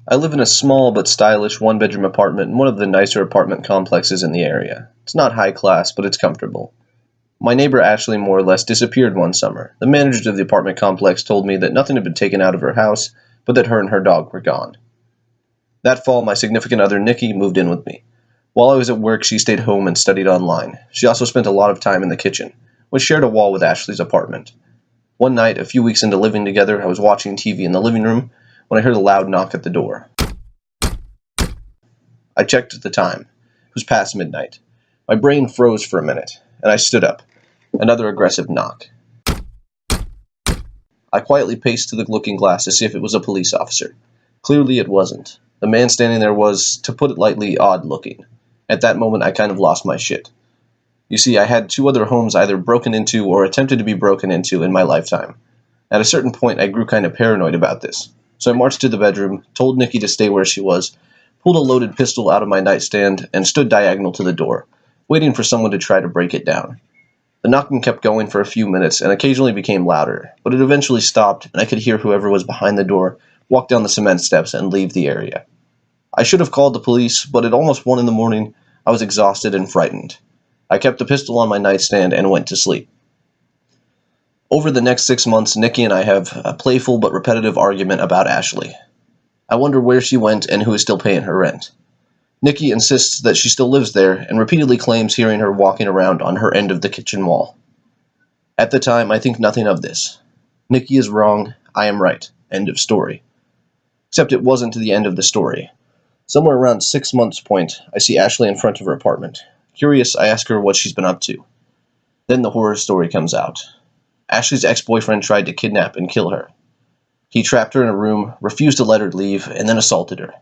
I live in a small but stylish one-bedroom apartment in one of the nicer apartment complexes in the area. It's not high class, but it's comfortable. My neighbor Ashley more or less disappeared one summer. The managers of the apartment complex told me that nothing had been taken out of her house, but that her and her dog were gone. That fall, my significant other Nikki moved in with me. While I was at work, she stayed home and studied online. She also spent a lot of time in the kitchen, which shared a wall with Ashley's apartment. One night, a few weeks into living together, I was watching TV in the living room when I heard a loud knock at the door. I checked at the time. It was past midnight. My brain froze for a minute, and I stood up. Another aggressive knock. I quietly paced to the looking glass to see if it was a police officer. Clearly it wasn't. The man standing there was, to put it lightly, odd looking. At that moment I kind of lost my shit. You see, I had two other homes either broken into or attempted to be broken into in my lifetime. At a certain point I grew kind of paranoid about this. So I marched to the bedroom, told Nikki to stay where she was, pulled a loaded pistol out of my nightstand, and stood diagonal to the door, waiting for someone to try to break it down. The knocking kept going for a few minutes and occasionally became louder, but it eventually stopped and I could hear whoever was behind the door walk down the cement steps and leave the area. I should have called the police, but at almost 1 in the morning, I was exhausted and frightened. I kept the pistol on my nightstand and went to sleep. Over the next 6 months, Nikki and I have a playful but repetitive argument about Ashley. I wonder where she went and who is still paying her rent. Nikki insists that she still lives there and repeatedly claims hearing her walking around on her end of the kitchen wall. At the time, I think nothing of this. Nikki is wrong, I am right. End of story. Except it wasn't the end of the story. Somewhere around 6 months point, I see Ashley in front of her apartment. Curious, I ask her what she's been up to. Then the horror story comes out. Ashley's ex-boyfriend tried to kidnap and kill her. He trapped her in a room, refused to let her leave, and then assaulted her.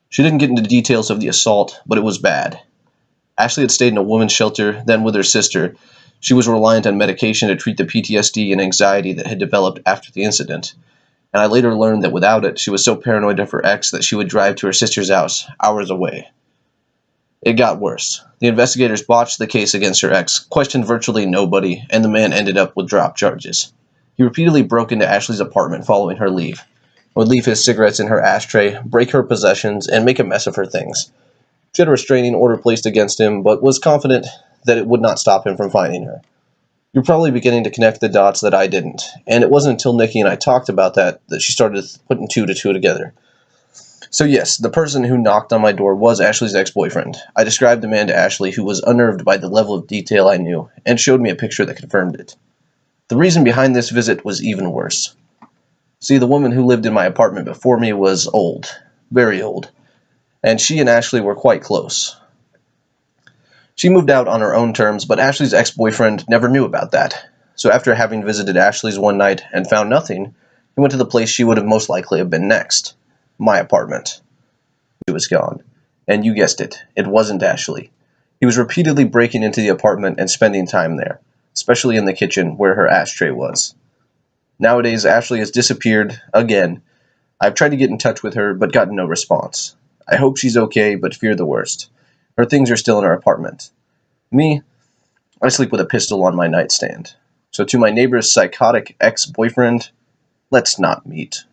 She didn't get into details of the assault, but it was bad. Ashley had stayed in a women's shelter, then with her sister. She was reliant on medication to treat the PTSD and anxiety that had developed after the incident, and I later learned that without it, she was so paranoid of her ex that she would drive to her sister's house, hours away. It got worse. The investigators botched the case against her ex, questioned virtually nobody, and the man ended up with drop charges. He repeatedly broke into Ashley's apartment following her leave, would leave his cigarettes in her ashtray, break her possessions, and make a mess of her things. She had a restraining order placed against him, but was confident that it would not stop him from finding her. You're probably beginning to connect the dots that I didn't, and it wasn't until Nikki and I talked about that she started putting two to two together. So yes, the person who knocked on my door was Ashley's ex-boyfriend. I described the man to Ashley, who was unnerved by the level of detail I knew, and showed me a picture that confirmed it. The reason behind this visit was even worse. See, the woman who lived in my apartment before me was old, very old, and she and Ashley were quite close. She moved out on her own terms, but Ashley's ex-boyfriend never knew about that. So after having visited Ashley's one night and found nothing, he went to the place she would have most likely have been next. My apartment. He was gone. And you guessed it, it wasn't Ashley. He was repeatedly breaking into the apartment and spending time there, especially in the kitchen where her ashtray was. Nowadays, Ashley has disappeared again. I've tried to get in touch with her, but gotten no response. I hope she's okay, but fear the worst. Her things are still in her apartment. Me, I sleep with a pistol on my nightstand. So to my neighbor's psychotic ex-boyfriend, let's not meet.